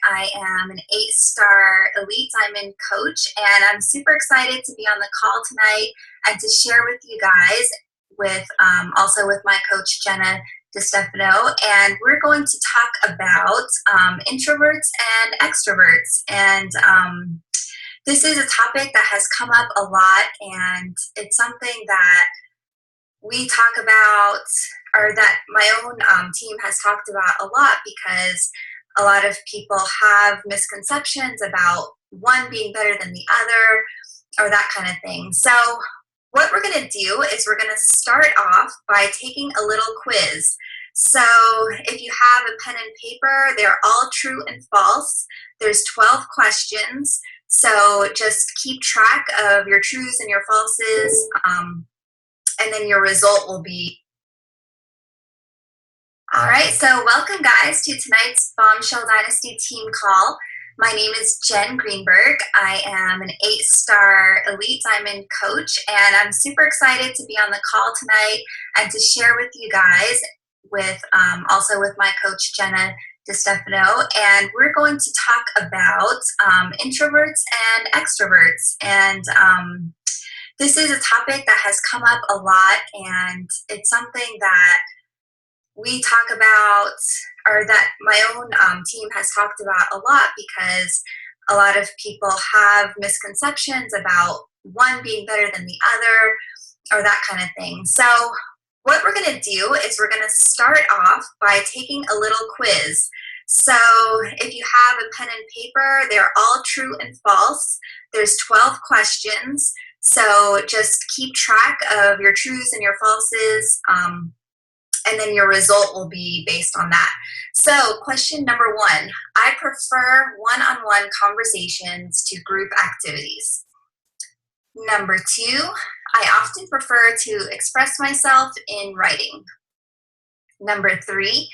I am an 8-star elite diamond coach, and I'm super excited to be on the call tonight and to share with you guys also with my coach, Jenna DiStefano, and we're going to talk about introverts and extroverts. And this is a topic that has come up a lot, and it's something that we talk about, or that my own team has talked about a lot, because a lot of people have misconceptions about one being better than the other, or that kind of thing. So what we're going to do is we're going to start off by taking a little quiz. So if you have a pen and paper, they're all true and false. There's 12 questions. So just keep track of your trues and your falses, and then your result will be. All right, so welcome guys to tonight's Bombshell Dynasty team call. My name is JennGreenberg. I am an 8-star elite diamond coach, and I'm super excited to be on the call tonight and to share with you guys also with my coach, Jenna DiStefano, and we're going to talk about introverts and extroverts. And this is a topic that has come up a lot, and it's something that we talk about, or that my own team has talked about a lot, because a lot of people have misconceptions about one being better than the other, or that kind of thing. So what we're going to do is we're going to start off by taking a little quiz. So if you have a pen and paper, they're all true and false. There's 12 questions. So just keep track of your trues and your falses, and then your result will be based on that. So question number 1, I prefer one-on-one conversations to group activities. Number 2, I often prefer to express myself in writing. Number 3,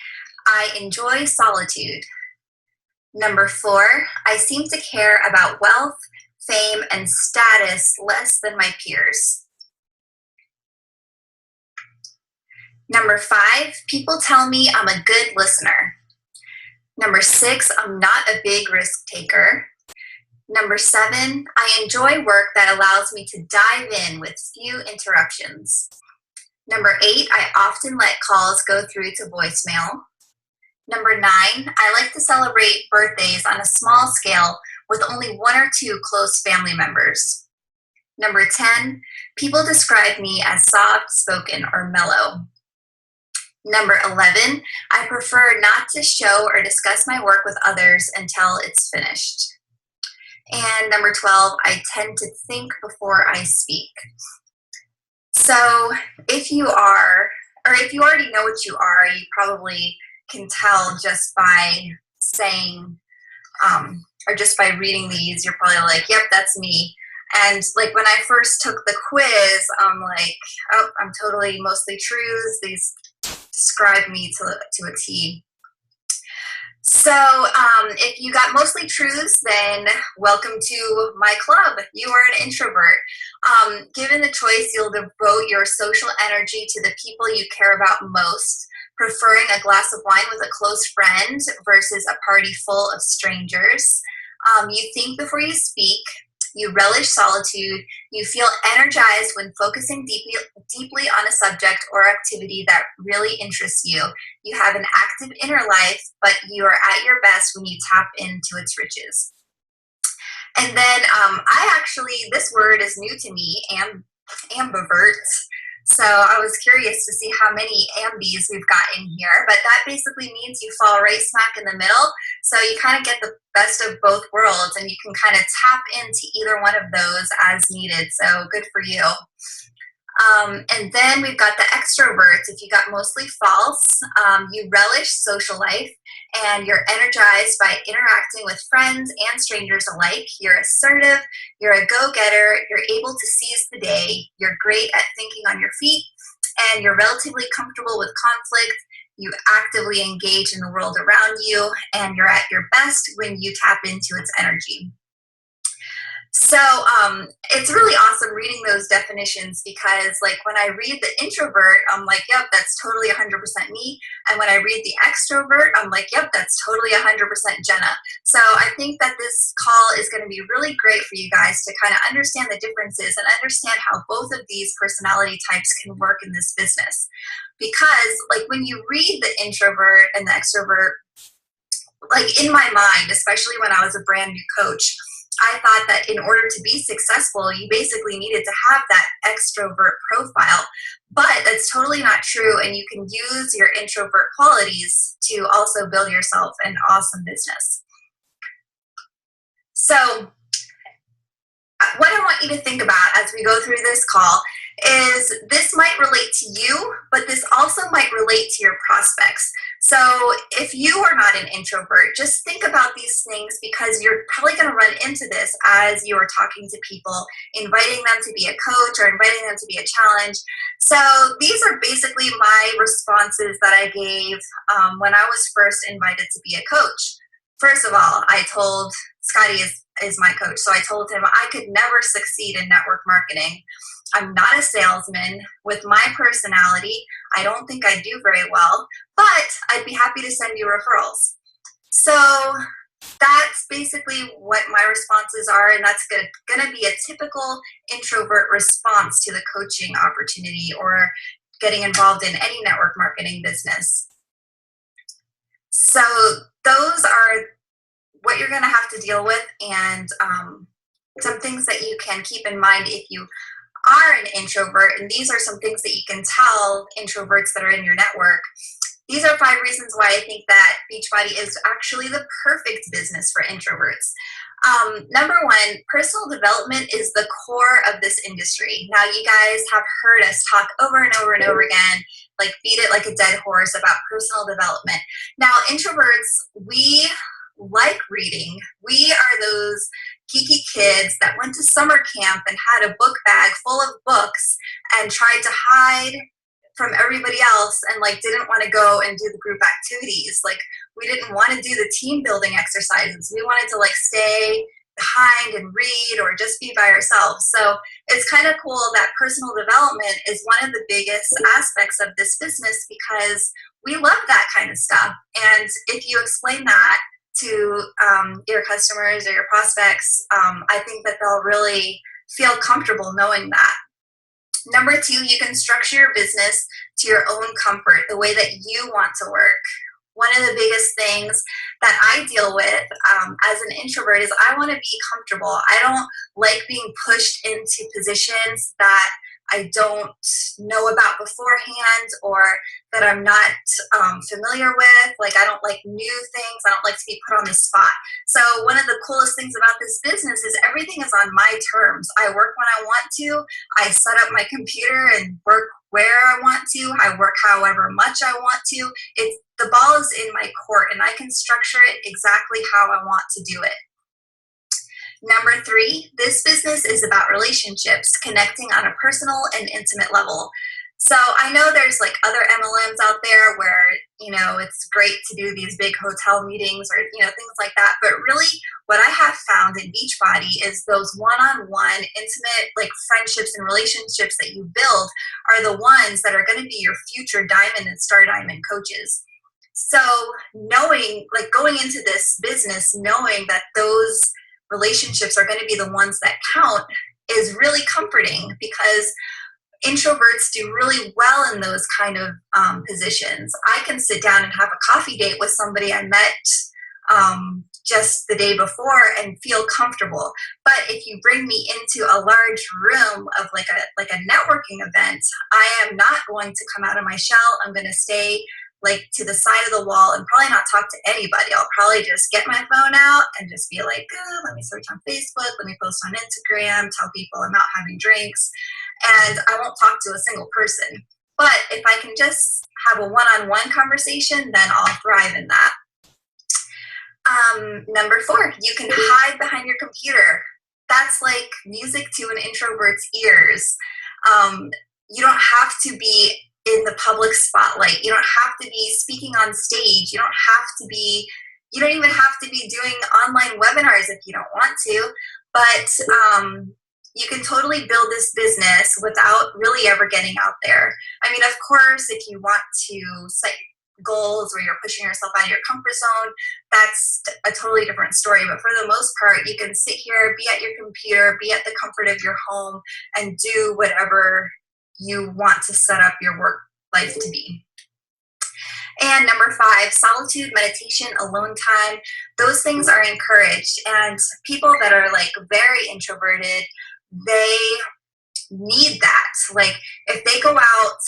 I enjoy solitude. Number 4, I seem to care about wealth, fame, and status less than my peers. Number 5, people tell me I'm a good listener. Number 6, I'm not a big risk taker. Number 7, I enjoy work that allows me to dive in with few interruptions. Number 8, I often let calls go through to voicemail. Number 9, I like to celebrate birthdays on a small scale with only 1 or 2 close family members. Number 10, people describe me as soft-spoken or mellow. Number 11, I prefer not to show or discuss my work with others until it's finished. And number 12, I tend to think before I speak. So if you already know what you are, you probably can tell just by saying, or just by reading these, you're probably like, yep, that's me. And like when I first took the quiz, I'm like, oh, I'm totally mostly trues. These describe me to a T. So if you got mostly truths, then welcome to my club. You are an introvert. Given the choice, you'll devote your social energy to the people you care about most, preferring a glass of wine with a close friend versus a party full of strangers. You think before you speak. You relish solitude. You feel energized when focusing deeply on a subject or activity that really interests you. You have an active inner life, but you are at your best when you tap into its riches. And then this word is new to me, ambiverts. So I was curious to see how many ambies we've got in here, but that basically means you fall right smack in the middle. So you kind of get the best of both worlds, and you can kind of tap into either one of those as needed. So good for you. And then we've got the extroverts. If you got mostly false, you relish social life, and you're energized by interacting with friends and strangers alike. You're assertive, you're a go-getter, you're able to seize the day, you're great at thinking on your feet, and you're relatively comfortable with conflict. You actively engage in the world around you, and you're at your best when you tap into its energy. So it's really awesome reading those definitions, because like when I read the introvert, I'm like, yep, that's totally 100% me. And when I read the extrovert, I'm like, yep, that's totally 100% Jenna. So I think that this call is going to be really great for you guys to kind of understand the differences and understand how both of these personality types can work in this business. Because like when you read the introvert and the extrovert, like in my mind, especially when I was a brand new coach, I thought that in order to be successful, you basically needed to have that extrovert profile. But that's totally not true. And you can use your introvert qualities to also build yourself an awesome business. So what I want you to think about as we go through this call is this might relate to you, but this also might relate to your prospects. So if you are not an introvert, just think about these things because you're probably going to run into this as you are talking to people, inviting them to be a coach or inviting them to be a challenge. So these are basically my responses that I gave when I was first invited to be a coach. First of all, I told Scotty is my coach. So I told him I could never succeed in network marketing. I'm not a salesman. With my personality, I don't think I do very well, but I'd be happy to send you referrals. So that's basically what my responses are, and that's going to be a typical introvert response to the coaching opportunity or getting involved in any network marketing business. So those are what you're going to have to deal with, and some things that you can keep in mind if you are an introvert. And these are some things that you can tell introverts that are in your network. These are 5 reasons why I think that Beachbody is actually the perfect business for introverts. Number 1, personal development is the core of this industry. Now, you guys have heard us talk over and over and over again, like beat it like a dead horse about personal development. Now, introverts, we like reading. We are those geeky kids that went to summer camp and had a book bag full of books and tried to hide from everybody else and like didn't want to go and do the group activities. Like we didn't want to do the team building exercises. We wanted to like stay behind and read or just be by ourselves. So it's kind of cool that personal development is one of the biggest aspects of this business because we love that kind of stuff. And if you explain that to your customers or your prospects, I think that they'll really feel comfortable knowing that. Number 2, you can structure your business to your own comfort, the way that you want to work. One of the biggest things that I deal with as an introvert is I want to be comfortable. I don't like being pushed into positions that I don't know about beforehand or that I'm not familiar with. Like I don't like new things. I don't like to be put on the spot. So one of the coolest things about this business is everything is on my terms. I work when I want to. I set up my computer and work where I want to. I work however much I want to. The ball is in my court and I can structure it exactly how I want to do it. Number 3, this business is about relationships, connecting on a personal and intimate level. So I know there's like other MLMs out there where, it's great to do these big hotel meetings or, things like that. But really what I have found in Beachbody is those one-on-one intimate like friendships and relationships that you build are the ones that are going to be your future diamond and star diamond coaches. So knowing, like going into this business, knowing that those relationships are going to be the ones that count is really comforting because introverts do really well in those kind of positions. I can sit down and have a coffee date with somebody I met just the day before and feel comfortable. But if you bring me into a large room of like a networking event, I am not going to come out of my shell. I'm going to stay like to the side of the wall and probably not talk to anybody. I'll probably just get my phone out and just be like, let me search on Facebook, let me post on Instagram, tell people I'm out having drinks, and I won't talk to a single person. But if I can just have a one-on-one conversation, then I'll thrive in that. Number 4, you can hide behind your computer. That's like music to an introvert's ears. You don't have to be in the public spotlight. You don't have to be speaking on stage. You don't even have to be doing online webinars if you don't want to, but you can totally build this business without really ever getting out there. I mean, of course, if you want to goals where you're pushing yourself out of your comfort zone, that's a totally different story. But for the most part, you can sit here, be at your computer, be at the comfort of your home, and do whatever you want to set up your work life to be. And number 5, solitude, meditation, alone time. Those things are encouraged. And people that are like very introverted, they need that. Like if they go out,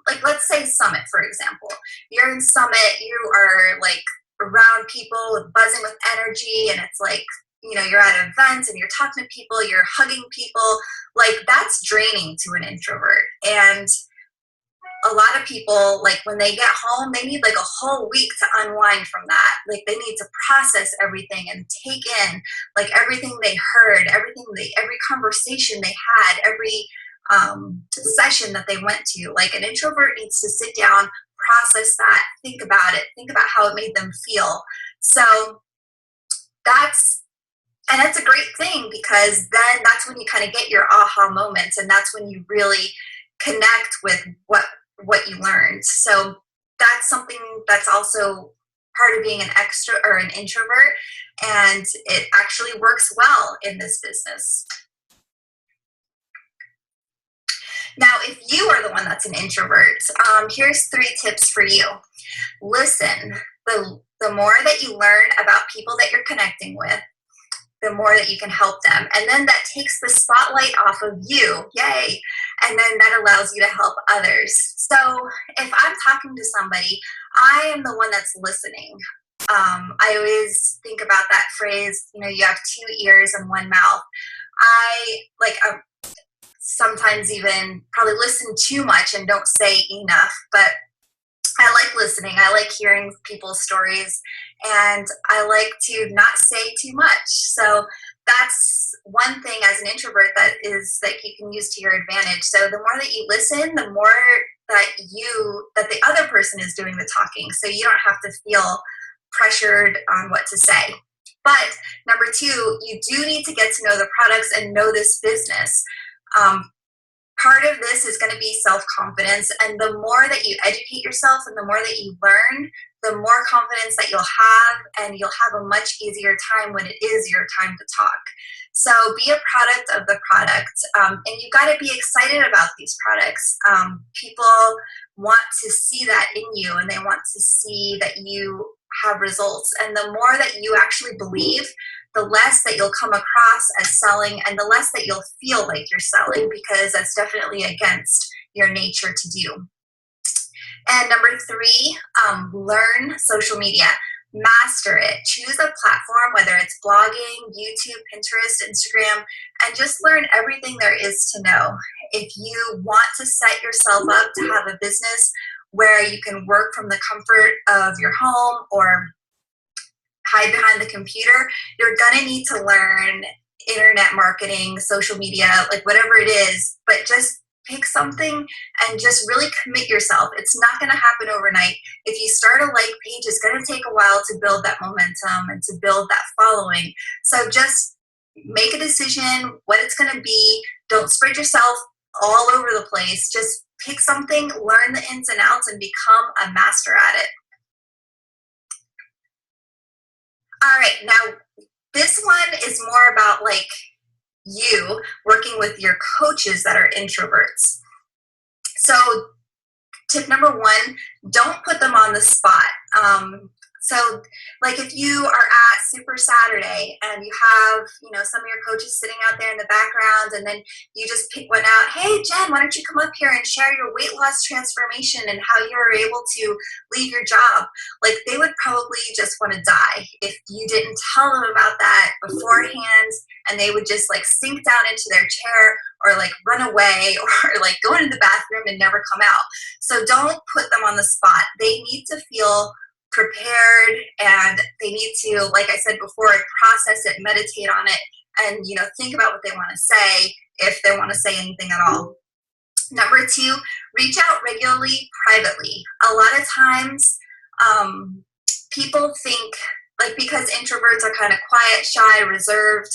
like let's say Summit, for example. You're in Summit, you are like around people buzzing with energy, and it's like, you know, you're at events and you're talking to people, you're hugging people. Like that's draining to an introvert. And a lot of people, like when they get home, they need like a whole week to unwind from that. Like they need to process everything and take in like everything they heard, every conversation they had, every session that they went to. Like an introvert needs to sit down, process that, think about it, think about how it made them feel. So that's a great thing, because then that's when you kind of get your aha moments, and that's when you really connect with what you learned. So that's something that's also part of being an extra or an introvert, and it actually works well in this business. Now, if you are the one that's an introvert, here's 3 tips for you. Listen. The more that you learn about people that you're connecting with, the more that you can help them. And then that takes the spotlight off of you. Yay. And then that allows you to help others. So if I'm talking to somebody, I am the one that's listening. I always think about that phrase, you know, you have 2 ears and 1 mouth. I sometimes even probably listen too much and don't say enough, but I like listening. I like hearing people's stories, and I like to not say too much. So that's one thing as an introvert that you can use to your advantage. So the more that you listen, the more that the other person is doing the talking. So you don't have to feel pressured on what to say. But number 2, you do need to get to know the products and know this business. Part of this is going to be self-confidence, and the more that you educate yourself and the more that you learn, the more confidence that you'll have, and you'll have a much easier time when it is your time to talk. So be a product of the product, and you've got to be excited about these products. People want to see that in you, and they want to see that you have results. And the more that you actually believe, the less that you'll come across as selling, and the less that you'll feel like you're selling, because that's definitely against your nature to do. And number 3, learn social media. Master it. Choose a platform, whether it's blogging, YouTube, Pinterest, Instagram, and just learn everything there is to know. If you want to set yourself up to have a business where you can work from the comfort of your home or hide behind the computer, you're gonna need to learn internet marketing, social media, like whatever it is, but just pick something and just really commit yourself. It's not gonna happen overnight. If you start a like page, it's gonna take a while to build that momentum and to build that following. So just make a decision what it's gonna be. Don't spread yourself all over the place. Just pick something, learn the ins and outs, and become a master at it. All right, now this one is more about like you working with your coaches that are introverts. So tip number 1, don't put them on the spot. So like if you are at Super Saturday and you have, you know, some of your coaches sitting out there in the background, and then you just pick one out, hey, Jen, why don't you come up here and share your weight loss transformation and how you were able to leave your job? Like they would probably just want to die if you didn't tell them about that beforehand, and they would just like sink down into their chair or like run away or like go into the bathroom and never come out. So don't put them on the spot. They need to feel prepared, and they need to, like I said before, process it, meditate on it, and, you know, think about what they want to say, if they want to say anything at all. Number 2, reach out regularly, privately. A lot of times, people think, like, because introverts are kind of quiet, shy, reserved,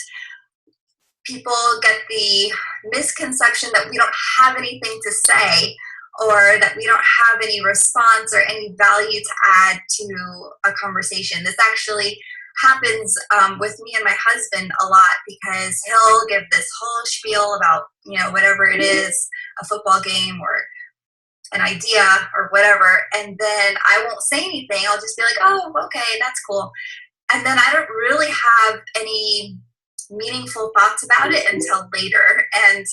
people get the misconception that we don't have anything to say or that we don't have any response or any value to add to a conversation. This actually happens with me and my husband a lot, because he'll give this whole spiel about, whatever it is, a football game or an idea or whatever, and then I won't say anything. I'll just be like, oh, okay, that's cool. And then I don't really have any meaningful thoughts about it until later. And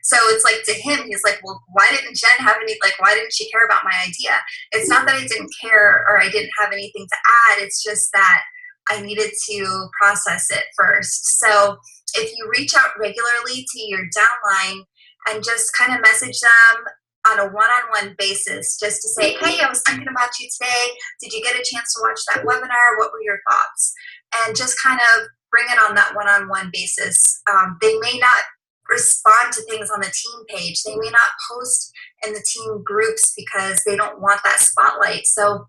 so it's like, to him, he's like, well, why didn't Jen have any, why didn't she care about my idea? It's not that I didn't care or I didn't have anything to add. It's just that I needed to process it first. So if you reach out regularly to your downline and just kind of message them on a one-on-one basis, just to say, hey, I was thinking about you today. Did you get a chance to watch that webinar? What were your thoughts? And just kind of bring it on that one-on-one basis. They may not respond to things on the team page. They may not post in the team groups because they don't want that spotlight. So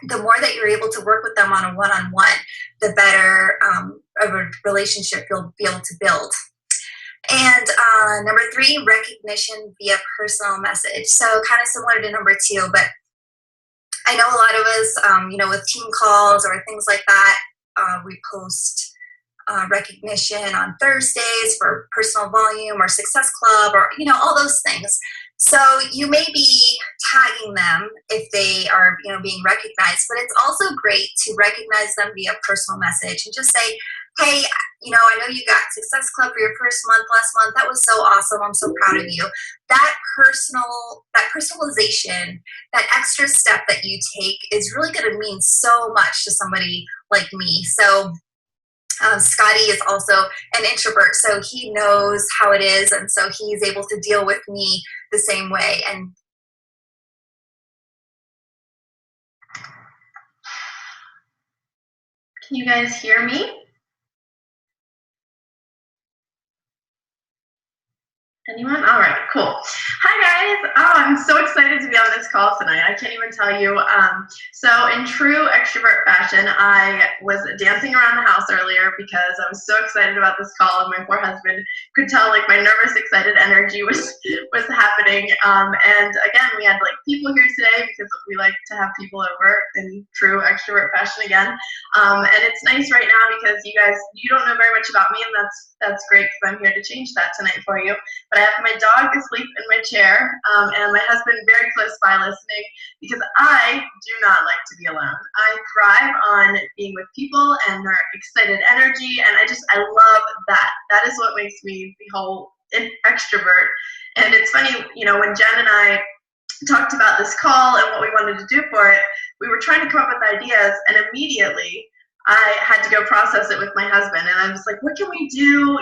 the more that you're able to work with them on a one-on-one, the better of a relationship you'll be able to build. And number 3, recognition via personal message. So kind of similar to number 2, but I know a lot of us, with team calls or things like that, we post recognition on Thursdays for personal volume or success club or, all those things. So you may be tagging them if they are, being recognized, but it's also great to recognize them via personal message and just say, hey, I know you got Success Club for your first month last month. That was so awesome. I'm so proud of you. That personalization, that extra step that you take is really going to mean so much to somebody like me. So Scotty is also an introvert, so he knows how it is, and so he's able to deal with me the same way. And can you guys hear me? Anyone? All right, cool. Hi guys. Oh, I'm so excited to be on this call tonight. I can't even tell you. So in true extrovert fashion, I was dancing around the house earlier because I was so excited about this call, and my poor husband could tell my nervous, excited energy was happening. And again, we had people here today because we like to have people over in true extrovert fashion again. And it's nice right now because you don't know very much about me, and that's great because I'm here to change that tonight for you. But I have my dog asleep in my chair, and my husband very close by listening, because I do not like to be alone. I thrive on being with people and their excited energy, and I love that. That is what makes me the whole extrovert. And it's funny, when Jen and I talked about this call and what we wanted to do for it, we were trying to come up with ideas, and immediately I had to go process it with my husband, and I was like, what can we do?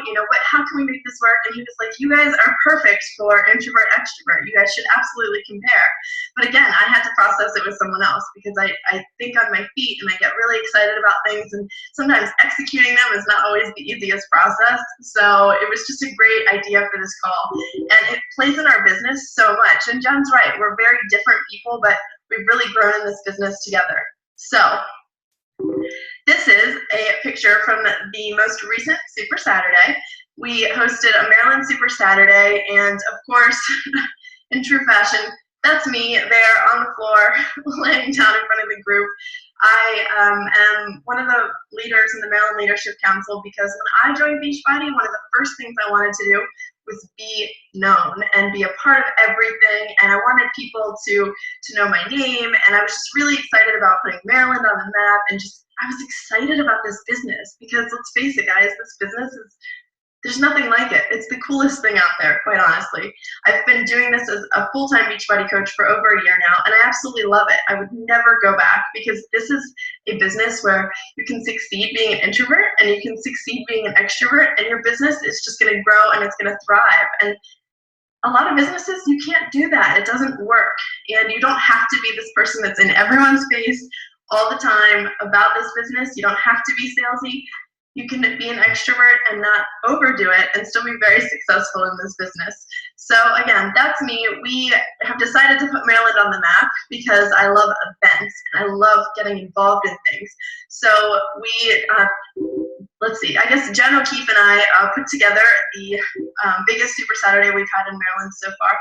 How can we make this work? And he was like, you guys are perfect for introvert extrovert. You guys should absolutely compare. But again, I had to process it with someone else because I think on my feet and I get really excited about things, and sometimes executing them is not always the easiest process. So it was just a great idea for this call, and it plays in our business so much. And Jen's right, we're very different people, but we've really grown in this business together. So this is a picture from the most recent Super Saturday. We hosted a Maryland Super Saturday, and of course, in true fashion, that's me there on the floor, laying down in front of the group. I am one of the leaders in the Maryland Leadership Council because when I joined Beachbody, one of the first things I wanted to do was be known and be a part of everything, and I wanted people to know my name, and I was just really excited about putting Maryland on the map, and I was excited about this business because, let's face it guys, this business there's nothing like it. It's the coolest thing out there, quite honestly. I've been doing this as a full-time Beachbody coach for over a year now, and I absolutely love it. I would never go back because this is a business where you can succeed being an introvert and you can succeed being an extrovert, and your business is just going to grow and it's going to thrive. And a lot of businesses, you can't do that. It doesn't work. And you don't have to be this person that's in everyone's face all the time about this business. You don't have to be salesy. You can be an extrovert and not overdo it and still be very successful in this business. So again, that's me. We have decided to put Maryland on the map because I love events and I love getting involved in things. So we, let's see, I guess Jen O'Keefe and I put together the biggest Super Saturday we've had in Maryland so far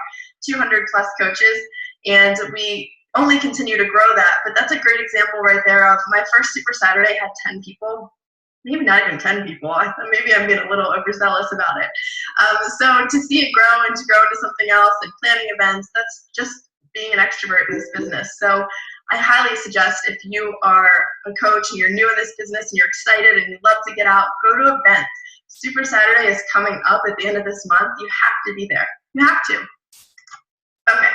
200 plus coaches, and we only continue to grow that. But that's a great example right there of my first Super Saturday had 10 people. Maybe not even 10 people. Maybe I'm getting a little overzealous about it. So to see it grow and to grow into something else and planning events, that's just being an extrovert in this business. So I highly suggest, if you are a coach and you're new in this business and you're excited and you love to get out, go to events. Super Saturday is coming up at the end of this month. You have to be there. You have to. Okay,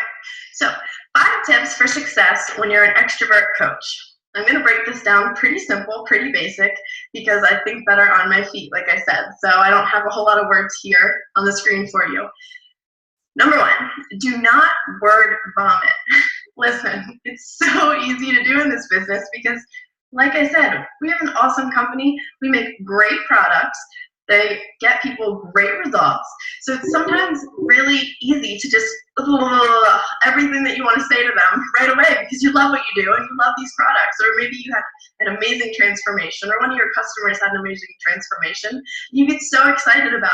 so 5 tips for success when you're an extrovert coach. I'm going to break this down pretty simple, pretty basic, because I think better on my feet, like I said. So I don't have a whole lot of words here on the screen for you. Number 1, do not word vomit. Listen, it's so easy to do in this business because, like I said, we have an awesome company. We make great products. They get people great results. So it's sometimes really easy to just everything that you want to say to them right away because you love what you do and you love these products. Or maybe you had an amazing transformation, or one of your customers had an amazing transformation. You get so excited about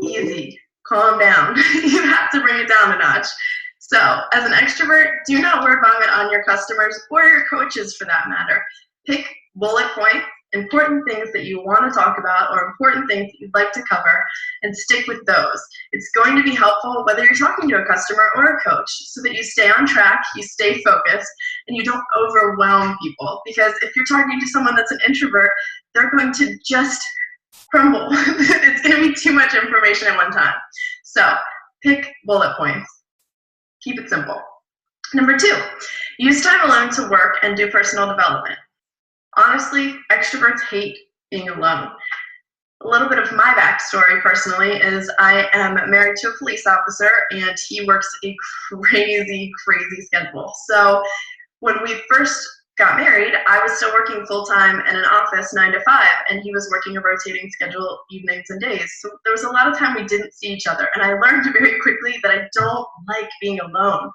it. Easy. Calm down. You have to bring it down a notch. So as an extrovert, do not word vomit on your customers or your coaches for that matter. Pick bullet points, important things that you want to talk about or important things that you'd like to cover, and stick with those. It's going to be helpful whether you're talking to a customer or a coach so that you stay on track, you stay focused, and you don't overwhelm people. Because if you're talking to someone that's an introvert, they're going to just crumble. It's going to be too much information at one time. So pick bullet points. Keep it simple. Number 2, use time alone to work and do personal development. Honestly, extroverts hate being alone. A little bit of my backstory personally is I am married to a police officer and he works a crazy, crazy schedule. So when we first got married, I was still working full-time in an office 9 to 5, and he was working a rotating schedule evenings and days. So there was a lot of time we didn't see each other, and I learned very quickly that I don't like being alone.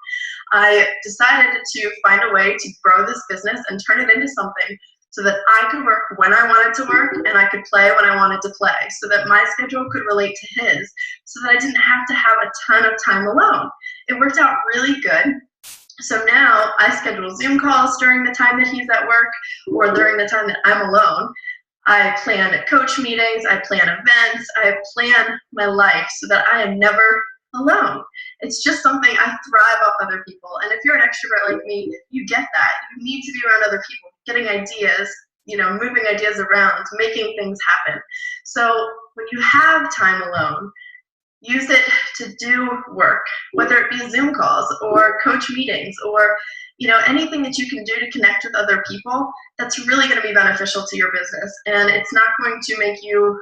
I decided to find a way to grow this business and turn it into something so that I could work when I wanted to work and I could play when I wanted to play, so that my schedule could relate to his, so that I didn't have to have a ton of time alone. It worked out really good. So now I schedule Zoom calls during the time that he's at work or during the time that I'm alone. I plan coach meetings, I plan events, I plan my life so that I am never alone. It's just something I thrive off other people. And if you're an extrovert like me, you get that. You need to be around other people, getting ideas, moving ideas around, making things happen. So when you have time alone, use it to do work, whether it be Zoom calls or coach meetings or anything that you can do to connect with other people. That's really going to be beneficial to your business, and it's not going to make you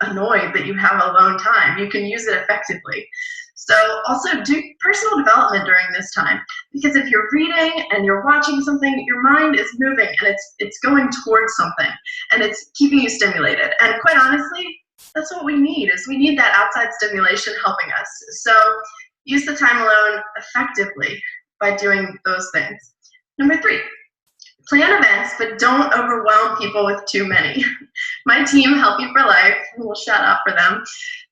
annoyed that you have alone time. You can use it effectively. So also do personal development during this time, because if you're reading and you're watching something, your mind is moving and it's going towards something and it's keeping you stimulated. And quite honestly, that's what we need, is we need that outside stimulation helping us. So use the time alone effectively by doing those things. Number 3, plan events, but don't overwhelm people with too many. My team, Help You for Life, we'll shout out for them.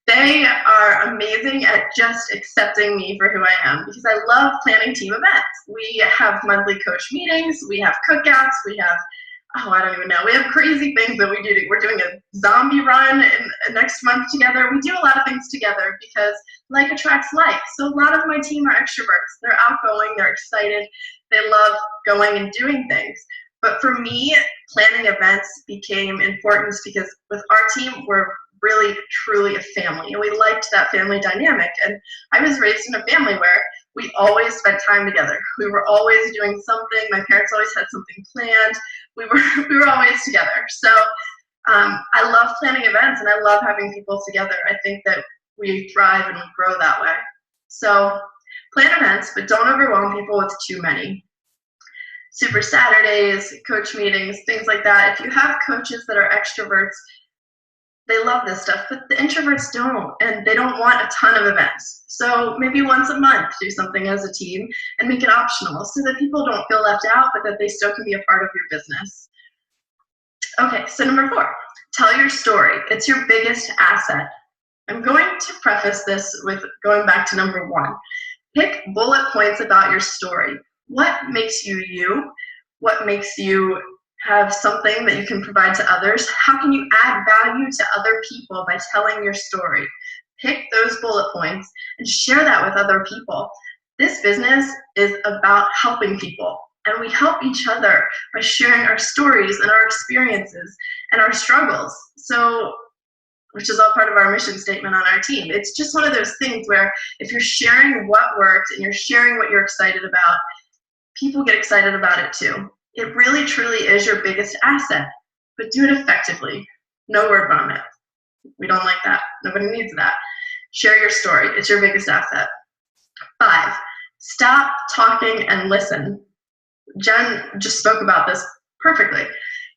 They are amazing at just accepting me for who I am, because I love planning team events. We have monthly coach meetings, we have cookouts, we have I don't even know. We have crazy things that we do. We're doing a zombie run next month together. We do a lot of things together because like attracts like. So a lot of my team are extroverts. They're outgoing, they're excited, they love going and doing things. But for me, planning events became important because with our team, we're really, truly a family, and we liked that family dynamic. And I was raised in a family where we always spent time together. We were always doing something. My parents always had something planned. We were always together. So I love planning events, and I love having people together. I think that we thrive and we grow that way. So plan events, but don't overwhelm people with too many. Super Saturdays, coach meetings, things like that. If you have coaches that are extroverts, they love this stuff, but the introverts don't, and they don't want a ton of events. So maybe once a month, do something as a team and make it optional so that people don't feel left out, but that they still can be a part of your business. Okay, so number 4, tell your story. It's your biggest asset. I'm going to preface this with going back to number 1. Pick bullet points about your story. What makes you you? What makes you have something that you can provide to others? How can you add value to other people by telling your story? Pick those bullet points and share that with other people. This business is about helping people, and we help each other by sharing our stories and our experiences and our struggles. So, which is all part of our mission statement on our team. It's just one of those things where if you're sharing what worked and you're sharing what you're excited about, people get excited about it too. It really, truly is your biggest asset, but do it effectively. No word vomit. We don't like that. Nobody needs that. Share your story. It's your biggest asset. 5, stop talking and listen. Jen just spoke about this perfectly.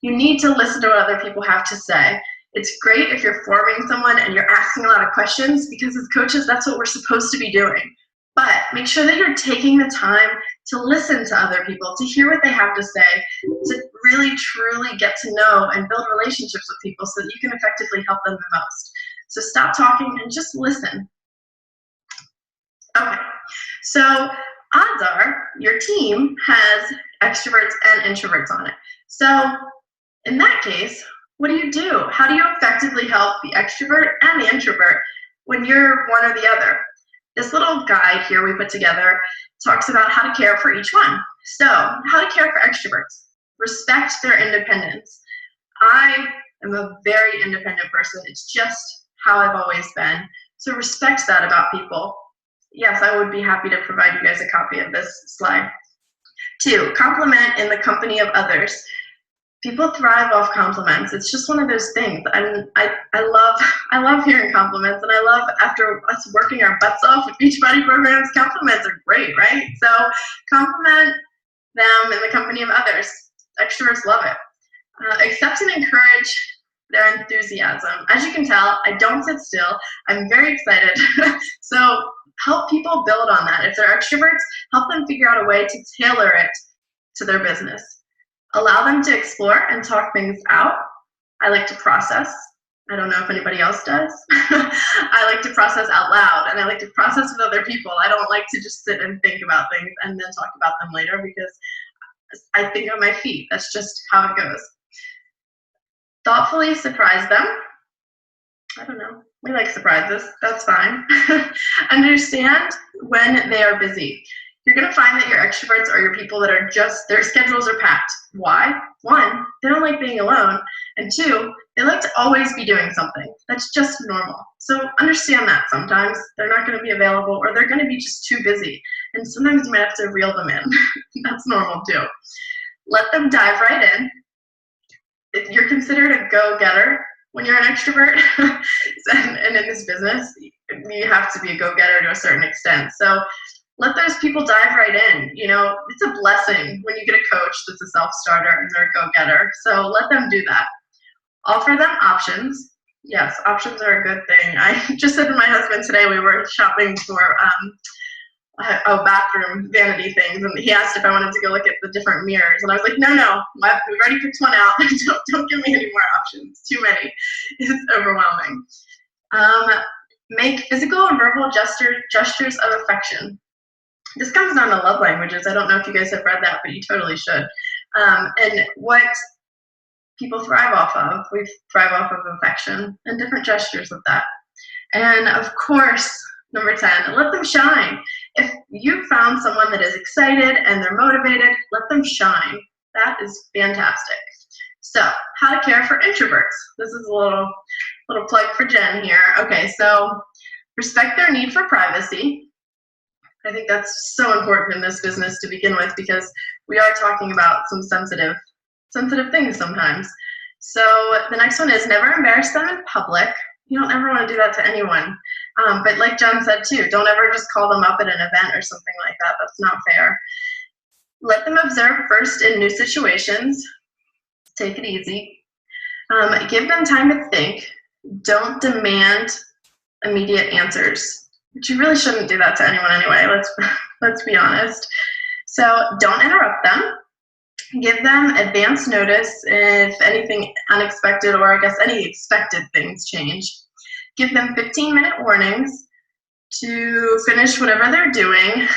You need to listen to what other people have to say. It's great if you're forming someone and you're asking a lot of questions, because as coaches, that's what we're supposed to be doing. But make sure that you're taking the time to listen to other people, to hear what they have to say, to really, truly get to know and build relationships with people so that you can effectively help them the most. So stop talking and just listen. Okay, so odds are your team has extroverts and introverts on it. So in that case, what do? How do you effectively help the extrovert and the introvert when you're one or the other? This little guide here we put together talks about how to care for each one. So, how to care for extroverts. Respect their independence. I am a very independent person. It's just how I've always been. So respect that about people. Yes, I would be happy to provide you guys a copy of this slide. 2, compliment in the company of others. People thrive off compliments. It's just one of those things. I love hearing compliments, and I love, after us working our butts off with Beachbody programs, compliments are great, right? So compliment them in the company of others. Extroverts love it. Accept and encourage their enthusiasm. As you can tell, I don't sit still. I'm very excited. So help people build on that. If they're extroverts, help them figure out a way to tailor it to their business. Allow them to explore and talk things out. I like to process. I don't know if anybody else does. I like to process out loud, and I like to process with other people. I don't like to just sit and think about things and then talk about them later, because I think on my feet. That's just how it goes. Thoughtfully surprise them. I don't know. We like surprises. That's fine. Understand when they are busy. You're going to find that your extroverts are your people that are just, their schedules are packed. Why? 1, they don't like being alone. And 2, they like to always be doing something. That's just normal. So understand that sometimes they're not going to be available, or they're going to be just too busy. And sometimes you might have to reel them in. That's normal too. Let them dive right in. If you're considered a go-getter when you're an extrovert, and in this business, you have to be a go-getter to a certain extent. So let those people dive right in. You know, it's a blessing when you get a coach that's a self-starter and they're a go-getter. So let them do that. Offer them options. Yes, options are a good thing. I just said to my husband today, we were shopping for bathroom vanity things, and he asked if I wanted to go look at the different mirrors, and I was like, no, we've already picked one out. Don't give me any more options. Too many. It's overwhelming. Make physical and verbal gestures of affection. This comes down to love languages. I don't know if you guys have read that, but you totally should. And what people thrive off of, we thrive off of affection and different gestures with that. And of course, number 10, let them shine. If you found someone that is excited and they're motivated, let them shine. That is fantastic. So, how to care for introverts. This is a little plug for Jen here. Okay, so respect their need for privacy. I think that's so important in this business to begin with, because we are talking about some sensitive things sometimes. So the next one is never embarrass them in public. You don't ever want to do that to anyone. But like Jen said too, don't ever just call them up at an event or something like that. That's not fair. Let them observe first in new situations. Take it easy. Give them time to think. Don't demand immediate answers. But you really shouldn't do that to anyone anyway. Let's be honest. So don't interrupt them. Give them advance notice if anything unexpected, or I guess any expected things change. give them 15-minute warnings to finish whatever they're doing.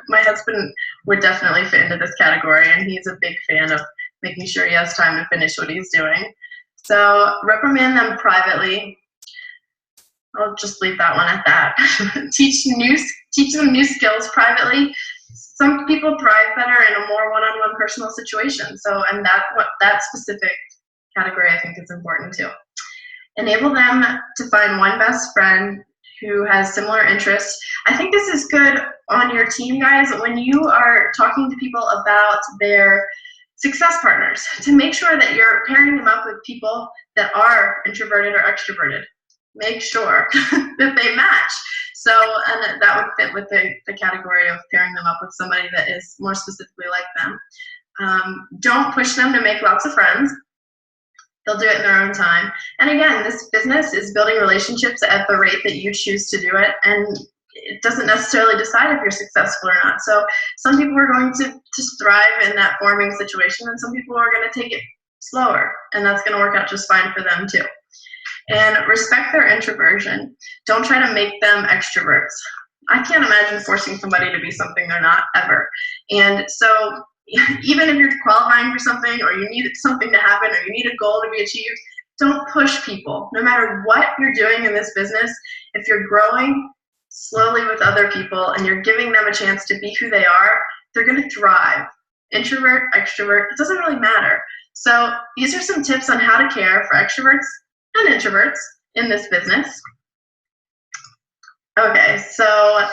My husband would definitely fit into this category, and he's a big fan of making sure he has time to finish what he's doing. So reprimand them privately. I'll just leave that one at that. Teach them new skills privately. Some people thrive better in a more one-on-one personal situation. So, and that specific category I think is important too. Enable them to find one best friend who has similar interests. I think this is good on your team, guys, when you are talking to people about their success partners, to make sure that you're pairing them up with people that are introverted or extroverted. Make sure that they match. So, and that would fit with the category of pairing them up with somebody that is more specifically like them. Don't push them to make lots of friends. They'll do it in their own time. And again, this business is building relationships at the rate that you choose to do it, and it doesn't necessarily decide if you're successful or not. So some people are going to thrive in that forming situation, and some people are going to take it slower, and that's going to work out just fine for them too. And respect their introversion. Don't try to make them extroverts. I can't imagine forcing somebody to be something they're not, ever. And so even if you're qualifying for something, or you need something to happen, or you need a goal to be achieved, don't push people. No matter what you're doing in this business, if you're growing slowly with other people and you're giving them a chance to be who they are, they're going to thrive. Introvert, extrovert, it doesn't really matter. So these are some tips on how to care for extroverts and introverts in this business. Okay, so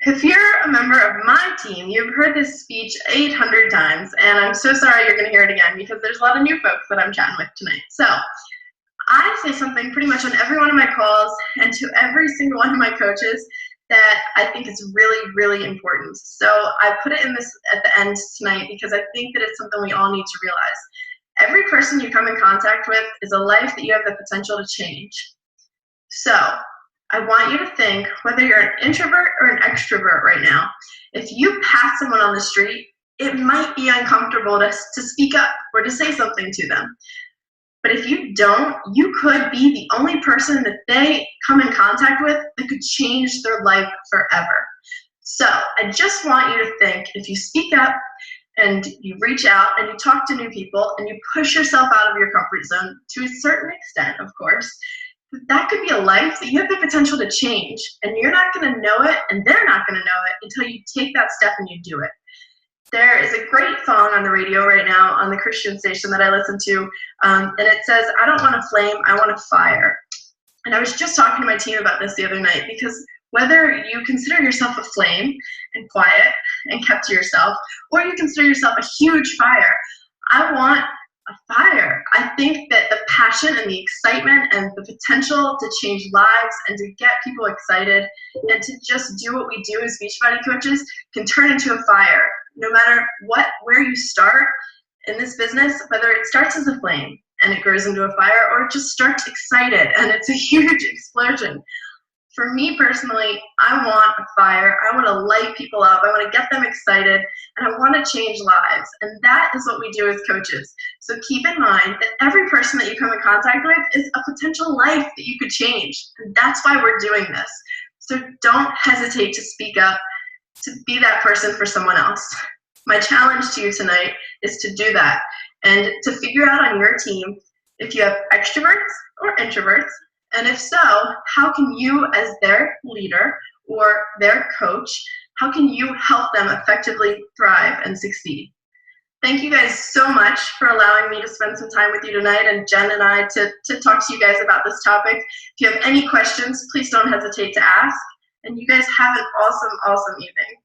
if you're a member of my team, you've heard this speech 800 times, and I'm so sorry you're going to hear it again because there's a lot of new folks that I'm chatting with tonight. So I say something pretty much on every one of my calls and to every single one of my coaches that I think is really, really important. So I put it in this at the end tonight because I think that it's something we all need to realize. Every person you come in contact with is a life that you have the potential to change. So I want you to think, whether you're an introvert or an extrovert right now, if you pass someone on the street, it might be uncomfortable to speak up or to say something to them. But if you don't, you could be the only person that they come in contact with that could change their life forever. So I just want you to think, if you speak up and you reach out and you talk to new people and you push yourself out of your comfort zone to a certain extent, of course, that could be a life that you have the potential to change, and you're not going to know it and they're not going to know it until you take that step and you do it. There is a great song on the radio right now on the Christian station that I listen to, and it says, "I don't want a flame, I want a fire." And I was just talking to my team about this the other night, because whether you consider yourself a flame and quiet and kept to yourself, or you consider yourself a huge fire, I want a fire. I think that the passion and the excitement and the potential to change lives and to get people excited and to just do what we do as Beachbody coaches can turn into a fire. No matter where you start in this business, whether it starts as a flame and it grows into a fire, or it just starts excited and it's a huge explosion. For me personally, I want a fire. I want to light people up. I want to get them excited, and I want to change lives. And that is what we do as coaches. So keep in mind that every person that you come in contact with is a potential life that you could change. And that's why we're doing this. So don't hesitate to speak up, to be that person for someone else. My challenge to you tonight is to do that and to figure out on your team if you have extroverts or introverts. And if so, how can you, as their leader or their coach, how can you help them effectively thrive and succeed? Thank you guys so much for allowing me to spend some time with you tonight, and Jen and I to talk to you guys about this topic. If you have any questions, please don't hesitate to ask. And you guys have an awesome, awesome evening.